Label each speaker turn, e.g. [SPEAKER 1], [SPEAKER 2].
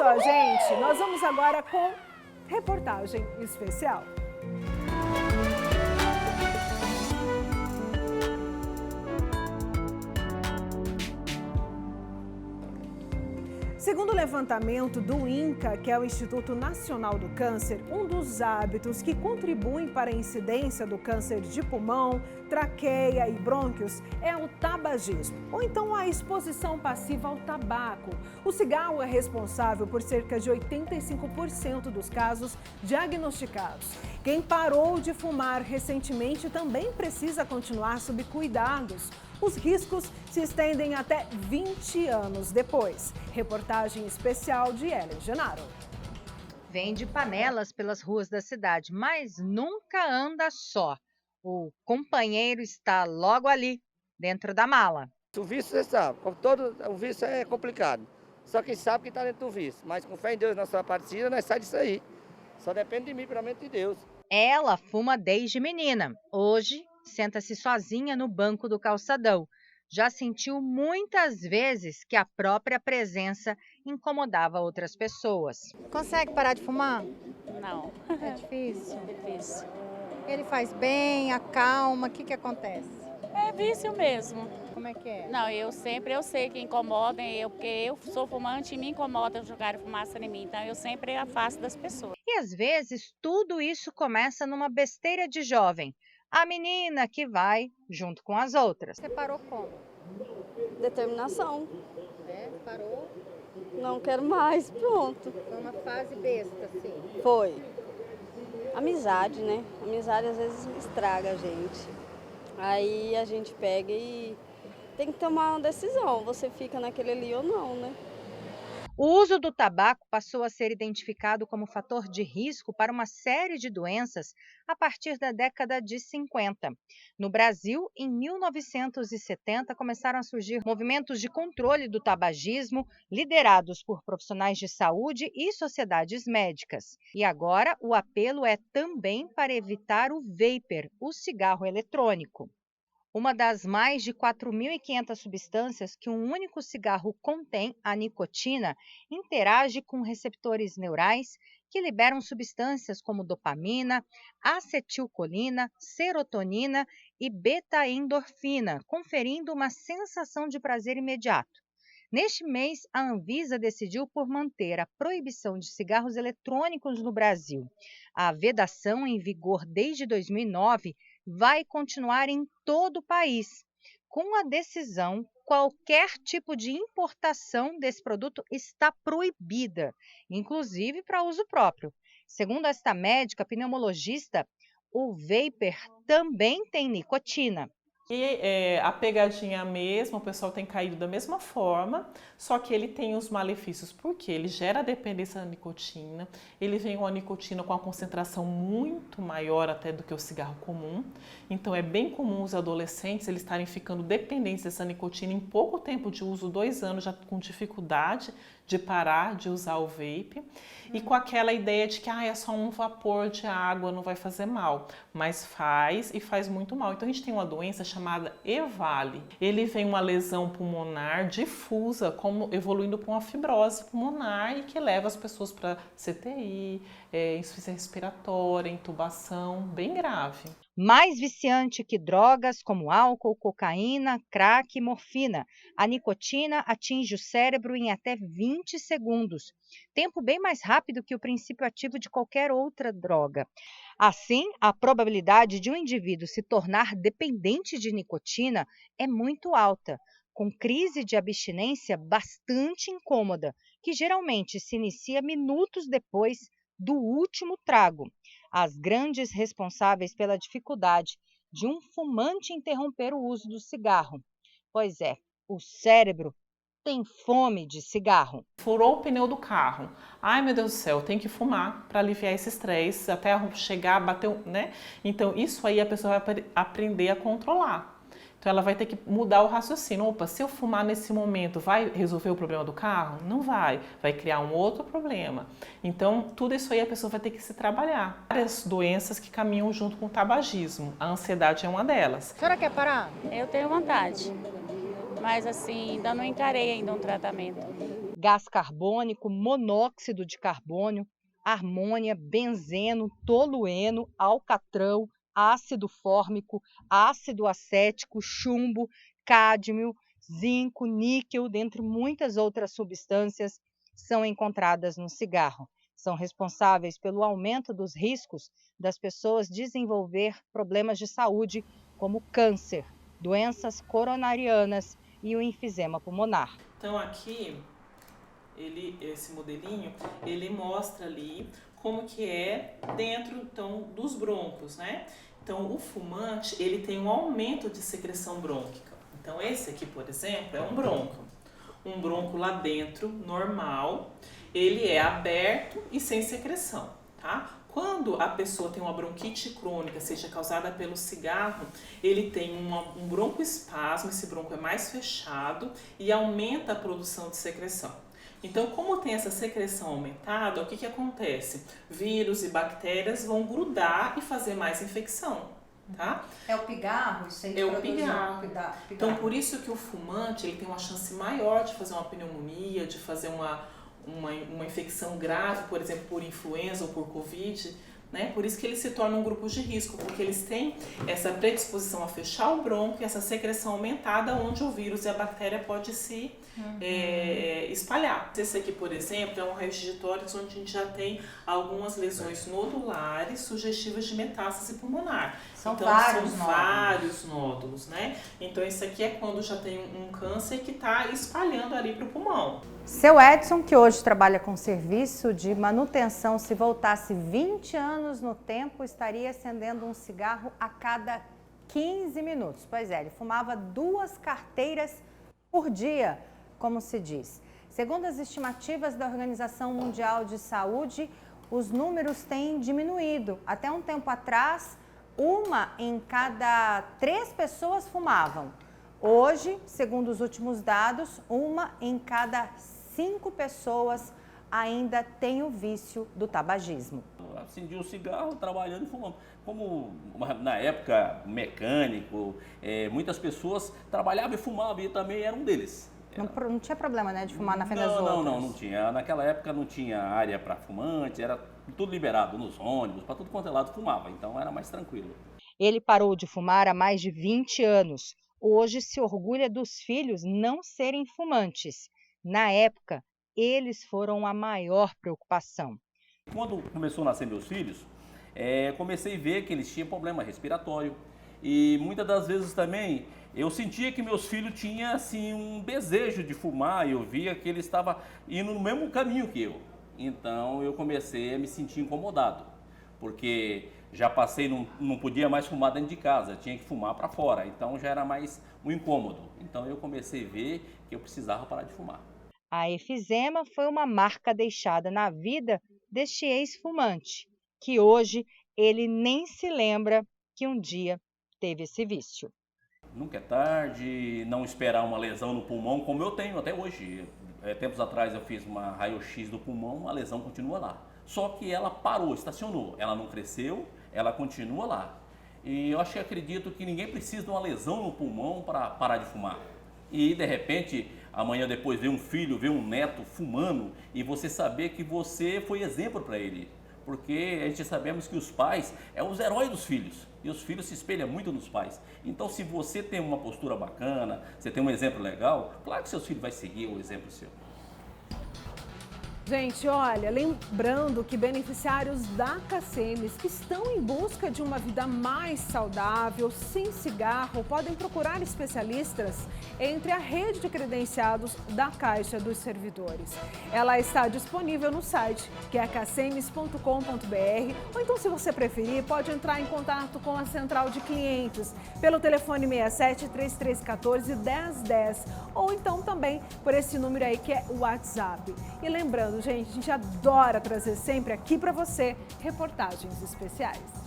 [SPEAKER 1] só, gente, nós vamos agora com reportagem especial. Segundo o levantamento do INCA, que é o Instituto Nacional do Câncer, um dos hábitos que contribuem para a incidência do câncer de pulmão, traqueia e brônquios é o tabagismo, ou então a exposição passiva ao tabaco. O cigarro é responsável por cerca de 85% dos casos diagnosticados. Quem parou de fumar recentemente também precisa continuar sob cuidados. Os riscos se estendem até 20 anos depois. Reportagem especial de Ellen Genaro.
[SPEAKER 2] Vende panelas pelas ruas da cidade, mas nunca anda só. O companheiro está logo ali, dentro da mala.
[SPEAKER 3] O vício, você sabe, como todo o vício é complicado. Só quem sabe que está dentro do vício. Mas com fé em Deus, nossa partida, nós saímos disso aí. Só depende de mim, pelo amor de Deus.
[SPEAKER 2] Ela fuma desde menina. Hoje, senta-se sozinha no banco do calçadão. Já sentiu muitas vezes que a própria presença incomodava outras pessoas.
[SPEAKER 4] Consegue parar de fumar?
[SPEAKER 5] Não.
[SPEAKER 4] É difícil?
[SPEAKER 5] Difícil.
[SPEAKER 4] Ele faz bem, acalma, o que acontece?
[SPEAKER 5] É vício mesmo.
[SPEAKER 4] Como é que é?
[SPEAKER 5] Não, eu sei que incomoda, porque eu sou fumante e me incomoda jogar fumaça em mim, então eu sempre afasto das pessoas.
[SPEAKER 2] E às vezes tudo isso começa numa besteira de jovem. A menina que vai junto com as outras.
[SPEAKER 4] Você parou como?
[SPEAKER 6] Determinação.
[SPEAKER 4] É, parou?
[SPEAKER 6] Não quero mais, pronto.
[SPEAKER 4] Foi uma fase besta, assim.
[SPEAKER 6] Foi. Amizade, né? Amizade às vezes estraga a gente. Aí a gente pega e tem que tomar uma decisão. Você fica naquele ali ou não, né?
[SPEAKER 2] O uso do tabaco passou a ser identificado como fator de risco para uma série de doenças a partir da década de 50. No Brasil, em 1970, começaram a surgir movimentos de controle do tabagismo, liderados por profissionais de saúde e sociedades médicas. E agora, o apelo é também para evitar o vapor, o cigarro eletrônico. Uma das mais de 4.500 substâncias que um único cigarro contém, a nicotina, interage com receptores neurais que liberam substâncias como dopamina, acetilcolina, serotonina e beta-endorfina, conferindo uma sensação de prazer imediato. Neste mês, a Anvisa decidiu por manter a proibição de cigarros eletrônicos no Brasil. A vedação, em vigor desde 2009, vai continuar em todo o país. Com a decisão, qualquer tipo de importação desse produto está proibida, inclusive para uso próprio. Segundo esta médica pneumologista, o vapor também tem nicotina.
[SPEAKER 7] E a pegadinha mesmo, o pessoal tem caído da mesma forma, só que ele tem os malefícios, porque ele gera dependência da nicotina, ele vem com a nicotina com a concentração muito maior até do que o cigarro comum, então é bem comum os adolescentes eles estarem ficando dependentes dessa nicotina em pouco tempo de uso, 2 anos, já com dificuldade de parar de usar o vape, e com aquela ideia de que é só um vapor de água, não vai fazer mal, mas faz e faz muito mal. Então a gente tem uma doença chamada EVALI. Ele vem uma lesão pulmonar difusa, como evoluindo para uma fibrose pulmonar e que leva as pessoas para CTI, insuficiência respiratória, intubação, bem grave.
[SPEAKER 2] Mais viciante que drogas como álcool, cocaína, crack e morfina. A nicotina atinge o cérebro em até 20 segundos, tempo bem mais rápido que o princípio ativo de qualquer outra droga. Assim, a probabilidade de um indivíduo se tornar dependente de nicotina é muito alta, com crise de abstinência bastante incômoda, que geralmente se inicia minutos depois do último trago. As grandes responsáveis pela dificuldade de um fumante interromper o uso do cigarro. Pois é, o cérebro tem fome de cigarro.
[SPEAKER 7] Furou o pneu do carro. Ai, meu Deus do céu, tem que fumar para aliviar esse estresse, até chegar, bater, né? Então, isso aí a pessoa vai aprender a controlar. Então, ela vai ter que mudar o raciocínio. Opa, se eu fumar nesse momento, vai resolver o problema do carro? Não vai. Vai criar um outro problema. Então, tudo isso aí a pessoa vai ter que se trabalhar. Várias doenças que caminham junto com o tabagismo. A ansiedade é uma delas.
[SPEAKER 4] A senhora quer parar?
[SPEAKER 5] Eu tenho vontade, mas assim, ainda não encarei ainda um tratamento.
[SPEAKER 2] gás carbônico, monóxido de carbônio, armônia, benzeno, tolueno, alcatrão, ácido fórmico, ácido acético, chumbo, cádmio, zinco, níquel, dentre muitas outras substâncias, são encontradas no cigarro. São responsáveis pelo aumento dos riscos das pessoas desenvolver problemas de saúde, como câncer, doenças coronarianas e o enfisema pulmonar.
[SPEAKER 7] Então aqui, esse modelinho, ele mostra ali como que é dentro então, dos brônquios, né? Então o fumante, ele tem um aumento de secreção brônquica. Então esse aqui, por exemplo, é um brônquio. Um brônquio lá dentro, normal, ele é aberto e sem secreção, tá? Quando a pessoa tem uma bronquite crônica, seja causada pelo cigarro, ele tem um broncoespasmo, esse brônquio é mais fechado e aumenta a produção de secreção. Então, como tem essa secreção aumentada, o que acontece? Vírus e bactérias vão grudar e fazer mais infecção, tá?
[SPEAKER 4] É o pigarro? Isso aí
[SPEAKER 7] é o pigarro. Então, por isso que o fumante ele tem uma chance maior de fazer uma pneumonia, de fazer uma infecção grave, por exemplo, por influenza ou por Covid, né? Por isso que eles se tornam um grupo de risco, porque eles têm essa predisposição a fechar o brônquio, essa secreção aumentada, onde o vírus e a bactéria pode se espalhar. Esse aqui, por exemplo, é um raio de tórax onde a gente já tem algumas lesões nodulares sugestivas de metástase pulmonar.
[SPEAKER 4] São
[SPEAKER 7] vários nódulos, né? Então, esse aqui é quando já tem um câncer que está espalhando ali para o pulmão.
[SPEAKER 4] Seu Edson, que hoje trabalha com serviço de manutenção, se voltasse 20 anos no tempo, estaria acendendo um cigarro a cada 15 minutos. Pois é, ele fumava 2 carteiras por dia, como se diz. Segundo as estimativas da Organização Mundial de Saúde, os números têm diminuído. Até um tempo atrás, 1 em cada 3 pessoas fumavam. Hoje, segundo os últimos dados, 1 em cada 5 pessoas ainda tem o vício do tabagismo.
[SPEAKER 8] Acendi um cigarro trabalhando e fumando. Como na época, mecânico, muitas pessoas trabalhavam e fumavam e eu também era um deles.
[SPEAKER 4] Não tinha problema, né, de fumar na frente das outras?
[SPEAKER 8] Não tinha. Naquela época não tinha área para fumantes, era tudo liberado nos ônibus, para tudo quanto é lado fumava, então era mais tranquilo.
[SPEAKER 2] Ele parou de fumar há mais de 20 anos. Hoje se orgulha dos filhos não serem fumantes. Na época, eles foram a maior preocupação.
[SPEAKER 8] Quando começou a nascer meus filhos, comecei a ver que eles tinham problema respiratório. E muitas das vezes também eu sentia que meus filhos tinham assim, um desejo de fumar e eu via que eles estavam indo no mesmo caminho que eu. Então eu comecei a me sentir incomodado, porque já passei, não podia mais fumar dentro de casa, tinha que fumar para fora, então já era mais um incômodo. Então eu comecei a ver que eu precisava parar de fumar.
[SPEAKER 2] A efizema foi uma marca deixada na vida deste ex-fumante, que hoje ele nem se lembra que um dia teve esse vício.
[SPEAKER 8] Nunca é tarde, não esperar uma lesão no pulmão, como eu tenho até hoje. Tempos atrás eu fiz uma raio-x do pulmão, a lesão continua lá. Só que ela parou, estacionou, ela não cresceu, ela continua lá. E eu acredito que ninguém precisa de uma lesão no pulmão para parar de fumar. E de repente, amanhã depois ver um filho, ver um neto fumando e você saber que você foi exemplo para ele. Porque a gente sabemos que os pais são os heróis dos filhos e os filhos se espelham muito nos pais. Então, se você tem uma postura bacana, você tem um exemplo legal, claro que seus filhos vão seguir o exemplo seu.
[SPEAKER 1] Gente, olha, lembrando que beneficiários da CACEMES que estão em busca de uma vida mais saudável, sem cigarro, podem procurar especialistas entre a rede de credenciados da Caixa dos Servidores. Ela está disponível no site, que é cacemes.com.br, ou então, se você preferir, pode entrar em contato com a central de clientes pelo telefone 67 3314 1010, ou então também por esse número aí que é o WhatsApp. E lembrando, gente, a gente adora trazer sempre aqui para você reportagens especiais.